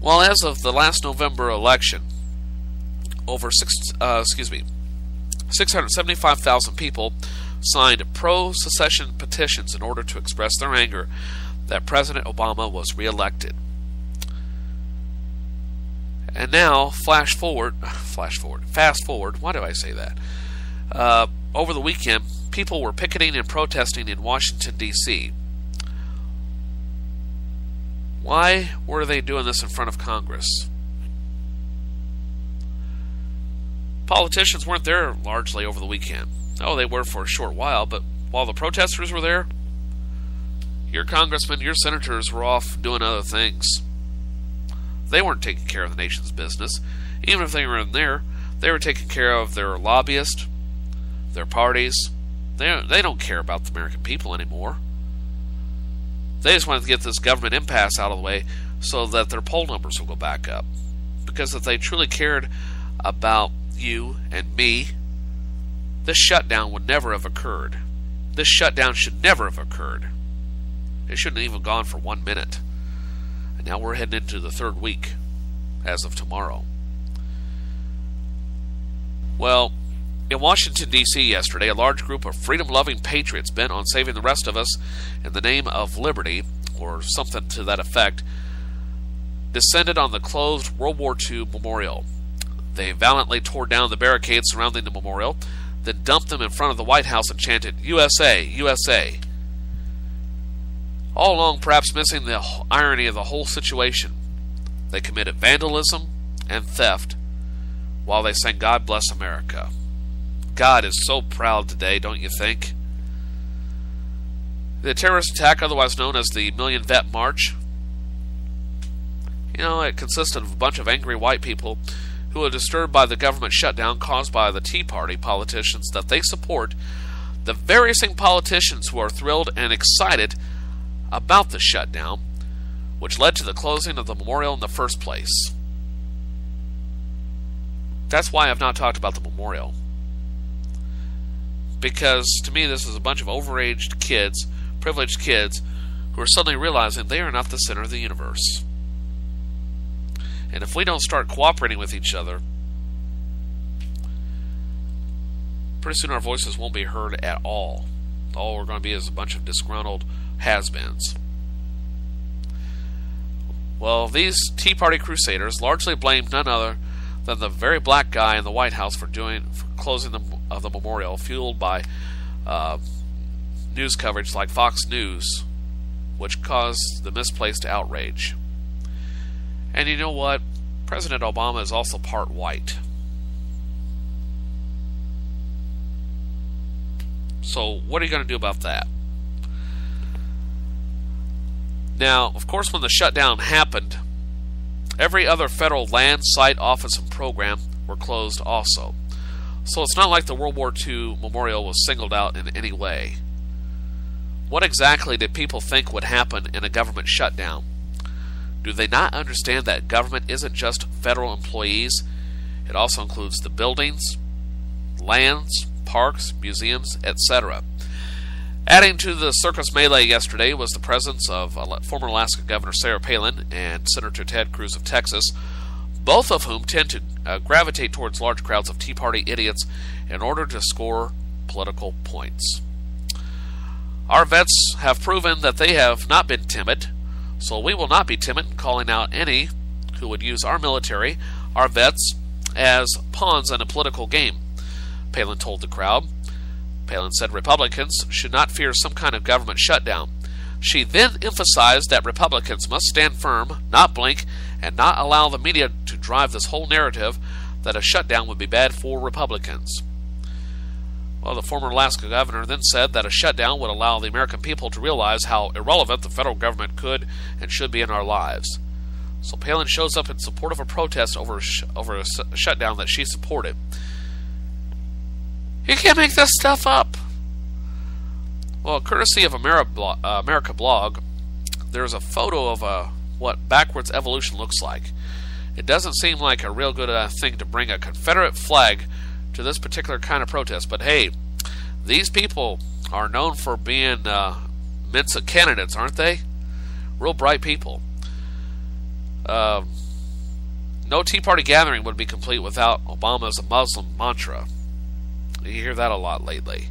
Well, as of the last November election, over 675,000 people signed pro-secession petitions in order to express their anger that President Obama was reelected. And now, fast forward, why do I say that? Over the weekend, people were picketing and protesting in Washington, D.C. Why were they doing this in front of Congress? Politicians weren't there largely over the weekend. Oh, they were for a short while, but while the protesters were there, your congressmen, your senators were off doing other things. They weren't taking care of the nation's business. Even if they were in there, they were taking care of their lobbyists, their parties. They don't care about the American people anymore. They just wanted to get this government impasse out of the way so that their poll numbers will go back up. Because if they truly cared about you and me, this shutdown would never have occurred. This shutdown should never have occurred. It shouldn't have even gone for 1 minute. And now we're heading into the third week as of tomorrow. Well, in Washington, D.C. yesterday, a large group of freedom-loving patriots bent on saving the rest of us in the name of liberty, or something to that effect, descended on the closed World War II memorial. They valiantly tore down the barricades surrounding the memorial, then dumped them in front of the White House and chanted, "USA, USA." All along perhaps missing the irony of the whole situation. They committed vandalism and theft while they sang "God Bless America." God is so proud today, don't you think? The terrorist attack, otherwise known as the Million Vet March, it consisted of a bunch of angry white people who are disturbed by the government shutdown caused by the Tea Party politicians that they support, the very same politicians who are thrilled and excited about the shutdown, which led to the closing of the memorial in the first place. That's why I've not talked about the memorial. Because, to me, this is a bunch of overaged kids, privileged kids, who are suddenly realizing they are not the center of the universe. And if we don't start cooperating with each other, pretty soon our voices won't be heard at all. All we're going to be is a bunch of disgruntled has-beens. Well, these Tea Party crusaders largely blamed none other than the very black guy in the White House for closing of the memorial, fueled by news coverage like Fox News, which caused the misplaced outrage. And you know what? President Obama is also part white. So what are you going to do about that? Now, of course, when the shutdown happened, every other federal land, site, office, and program were closed also. So it's not like the World War II memorial was singled out in any way. What exactly did people think would happen in a government shutdown? Do they not understand that government isn't just federal employees? It also includes the buildings, lands, parks, museums, etc. Adding to the circus melee yesterday was the presence of former Alaska Governor Sarah Palin and Senator Ted Cruz of Texas, both of whom tend to gravitate towards large crowds of Tea Party idiots in order to score political points. Our vets have proven that they have not been timid, so we will not be timid in calling out any who would use our military, our vets, as pawns in a political game, Palin told the crowd. Palin said Republicans should not fear some kind of government shutdown. She then emphasized that Republicans must stand firm, not blink, and not allow the media to drive this whole narrative that a shutdown would be bad for Republicans. Well, the former Alaska governor then said that a shutdown would allow the American people to realize how irrelevant the federal government could and should be in our lives. So Palin shows up in support of a protest over a shutdown that she supported. You can't make this stuff up. Well, courtesy of America Blog, there's a photo of what backwards evolution looks like. It doesn't seem like a real good thing to bring a Confederate flag to this particular kind of protest, but hey, these people are known for being Mensa candidates, aren't they? Real bright people. No Tea Party gathering would be complete without Obama's Muslim mantra. You hear that a lot lately.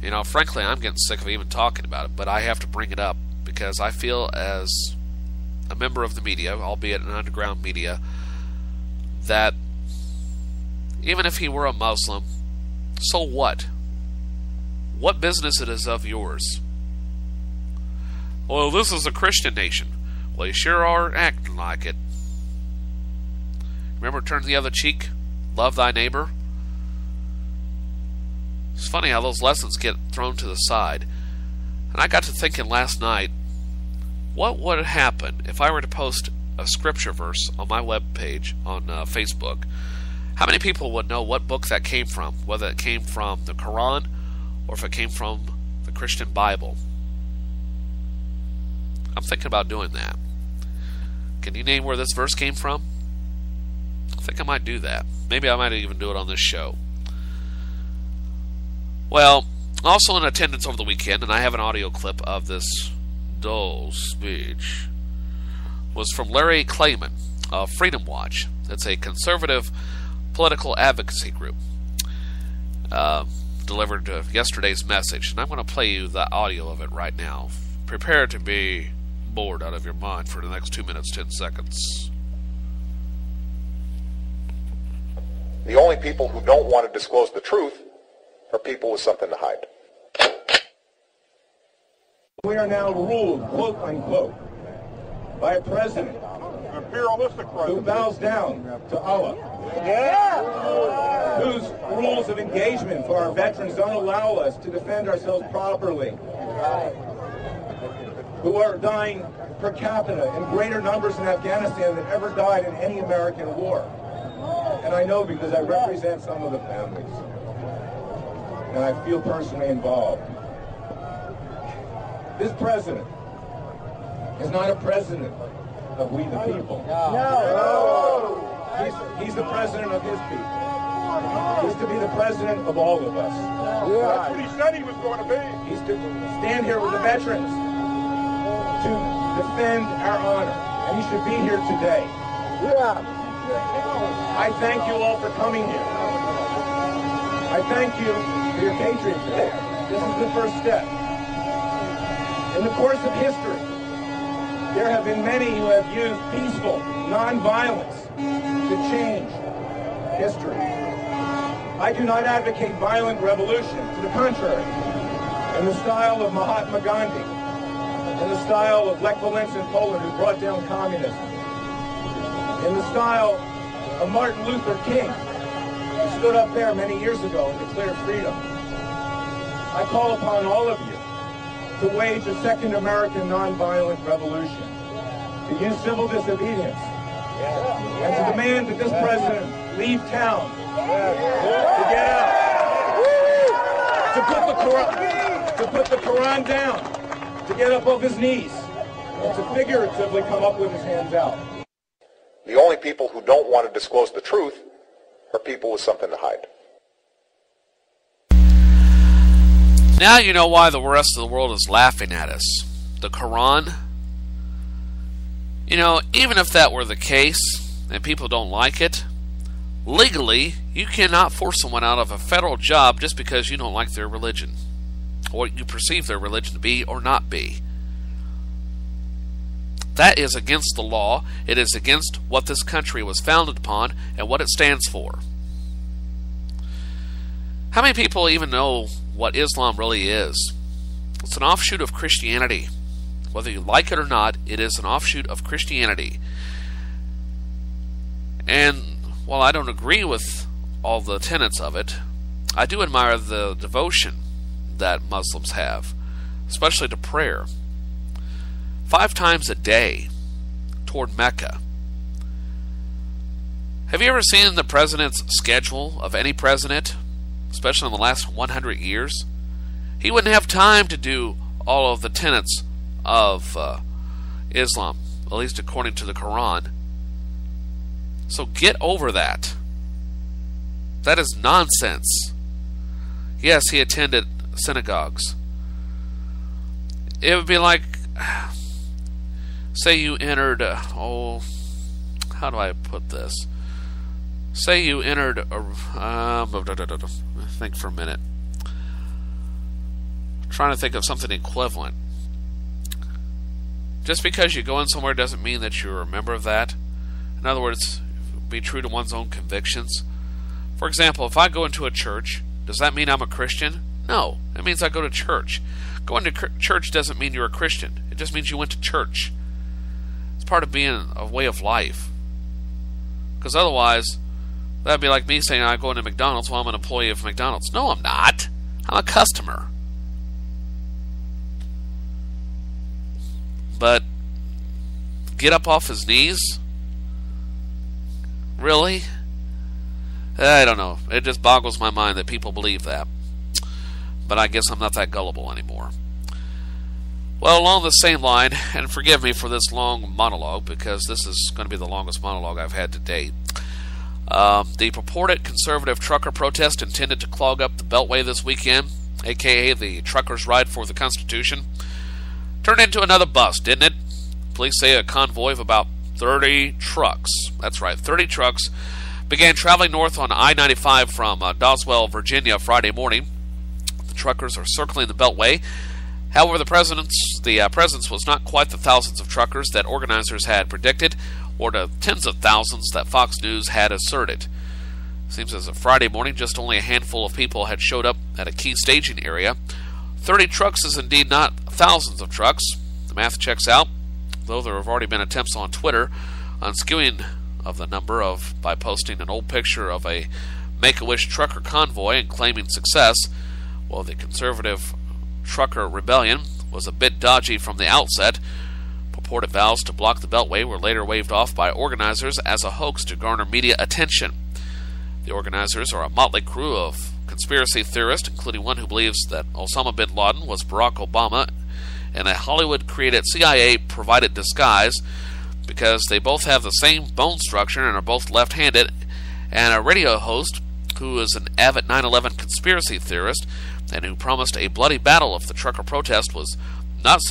You know, frankly, I'm getting sick of even talking about it, but I have to bring it up because I feel as a member of the media, albeit an underground media, that even if he were a Muslim, so what? What business it is of yours? Well, this is a Christian nation. Well, you sure are acting like it. Remember, turn the other cheek, love thy neighbor. It's funny how those lessons get thrown to the side. And I got to thinking last night, what would happen if I were to post a scripture verse on my webpage on Facebook? How many people would know what book that came from? Whether it came from the Quran or if it came from the Christian Bible? I'm thinking about doing that. Can you name where this verse came from? I think I might do that. Maybe I might even do it on this show. Well, also in attendance over the weekend, and I have an audio clip of this dull speech, was from Larry Klayman of Freedom Watch. It's a conservative political advocacy group. Delivered yesterday's message, and I'm going to play you the audio of it right now. Prepare to be bored out of your mind for the next 2 minutes, 10 seconds. The only people who don't want to disclose the truth are people with something to hide. We are now ruled, quote unquote, by a president, Imperialistic who bows down to Allah, whose rules of engagement for our veterans don't allow us to defend ourselves properly, who are dying per capita in greater numbers in Afghanistan than ever died in any American war. And I know because I represent some of the families, and I feel personally involved. This president is not a president of we the people. No. He's the president of his people. He's to be the president of all of us. That's what he said he was going to be. He's to stand here with the veterans to defend our honor. And he should be here today. I thank you all for coming here. I thank you for your patriotism. This is the first step. In the course of history, there have been many who have used peaceful nonviolence to change history. I do not advocate violent revolution. To the contrary, in the style of Mahatma Gandhi, in the style of Lech Walesa in Poland, who brought down communism, in the style of Martin Luther King, who stood up there many years ago and declared freedom. I call upon all of you to wage a second American nonviolent revolution, to use civil disobedience, and to demand that this president leave town, to get out, to put the Quran down, to get up off his knees, and to figuratively come up with his hands out. The only people who don't want to disclose the truth are people with something to hide. Now you know why the rest of the world is laughing at us. The Quran. You know, even if that were the case, and people don't like it, legally, you cannot force someone out of a federal job just because you don't like their religion, or what you perceive their religion to be or not be. That is against the law. It is against what this country was founded upon and what it stands for. How many people even know what Islam really is? It's an offshoot of Christianity. Whether you like it or not, it is an offshoot of Christianity. And while I don't agree with all the tenets of it, I do admire the devotion that Muslims have, especially to prayer. 5 times a day toward Mecca. Have you ever seen the president's schedule of any president, especially in the last 100 years? He wouldn't have time to do all of the tenets of Islam, at least according to the Quran. So get over that. That is nonsense. Yes, he attended synagogues. It would be like, say you entered, how do I put this? Say you entered a... think for a minute. I'm trying to think of something equivalent. Just because you go in somewhere doesn't mean that you're a member of that. In other words, be true to one's own convictions. For example, if I go into a church, does that mean I'm a Christian? No, it means I go to church. Going to church doesn't mean you're a Christian. It just means you went to church. It's part of being a way of life. Because otherwise, that'd be like me saying I go into McDonald's, well, I'm an employee of McDonald's. No, I'm not. I'm a customer. But get up off his knees? Really? I don't know. It just boggles my mind that people believe that. But I guess I'm not that gullible anymore. Well, along the same line, and forgive me for this long monologue, because this is going to be the longest monologue I've had to date. The purported conservative trucker protest intended to clog up the Beltway this weekend, aka the Truckers' Ride for the Constitution, turned into another bust, didn't it? Police say a convoy of about 30 trucks, that's right, 30 trucks, began traveling north on I-95 from Doswell, Virginia, Friday morning. The truckers are circling the Beltway. However, the presence was not quite the thousands of truckers that organizers had predicted, or the tens of thousands that Fox News had asserted. Seems as of Friday morning, just only a handful of people had showed up at a key staging area. 30 trucks is indeed not thousands of trucks. The math checks out, though there have already been attempts on Twitter on skewing of the number by posting an old picture of a Make-A-Wish trucker convoy and claiming success. Well, the conservative trucker rebellion was a bit dodgy from the outset. Purported vows to block the Beltway were later waved off by organizers as a hoax to garner media attention. The organizers are a motley crew of conspiracy theorists, including one who believes that Osama bin Laden was Barack Obama in a Hollywood-created CIA-provided disguise, because they both have the same bone structure and are both left-handed, and a radio host who is an avid 9/11 conspiracy theorist and who promised a bloody battle if the trucker protest was not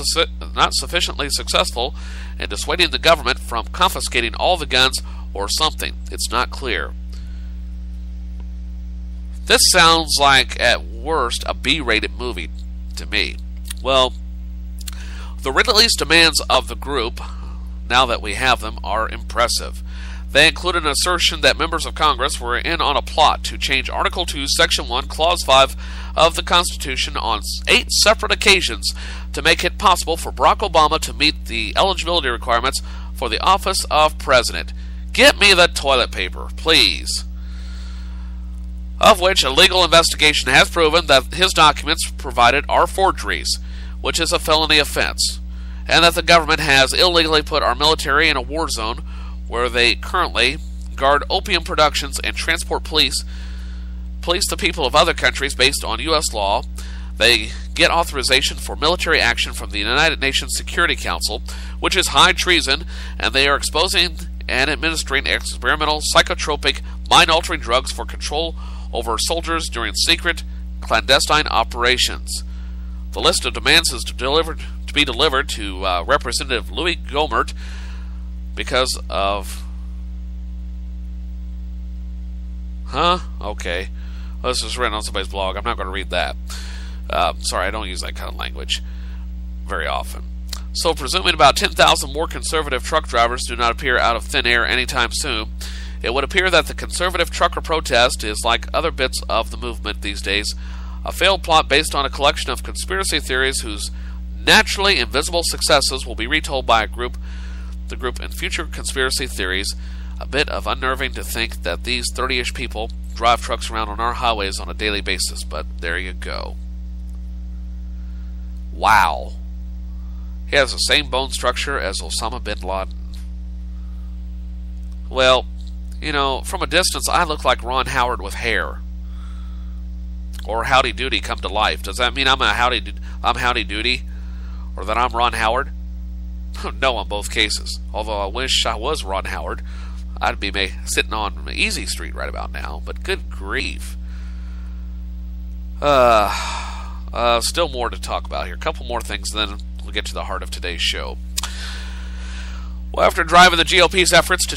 sufficiently successful in dissuading the government from confiscating all the guns or something. It's not clear. This sounds like, at worst, a B-rated movie to me. Well, the release demands of the group, now that we have them, are impressive. They include an assertion that members of Congress were in on a plot to change Article 2, Section 1, Clause 5 of the Constitution on 8 separate occasions to make it possible for Barack Obama to meet the eligibility requirements for the office of President. Get me the toilet paper, please. Of which a legal investigation has proven that his documents provided are forgeries, which is a felony offense, and that the government has illegally put our military in a war zone where they currently guard opium productions and transport police the people of other countries based on U.S. law. They get authorization for military action from the United Nations Security Council, which is high treason, and they are exposing and administering experimental psychotropic, mind-altering drugs for control over soldiers during secret, clandestine operations. The list of demands is to be delivered to Representative Louis Gohmert because of... Okay. Well, this is written on somebody's blog. I'm not going to read that. Sorry, I don't use that kind of language very often. So, presuming about 10,000 more conservative truck drivers do not appear out of thin air anytime soon, it would appear that the conservative trucker protest is, like other bits of the movement these days, a failed plot based on a collection of conspiracy theories whose naturally invisible successes will be retold by the group in future conspiracy theories. A bit of unnerving to think that these 30-ish people drive trucks around on our highways on a daily basis, but there you go. Wow. He has the same bone structure as Osama bin Laden. Well, you know, from a distance, I look like Ron Howard with hair. Or Howdy Doody come to life. Does that mean I'm Howdy Doody? Or that I'm Ron Howard? No, in both cases. Although I wish I was Ron Howard. I'd be sitting on Easy Street right about now. But good grief. Still more to talk about here. A couple more things, then we'll get to the heart of today's show. Well, after driving the GOP's efforts to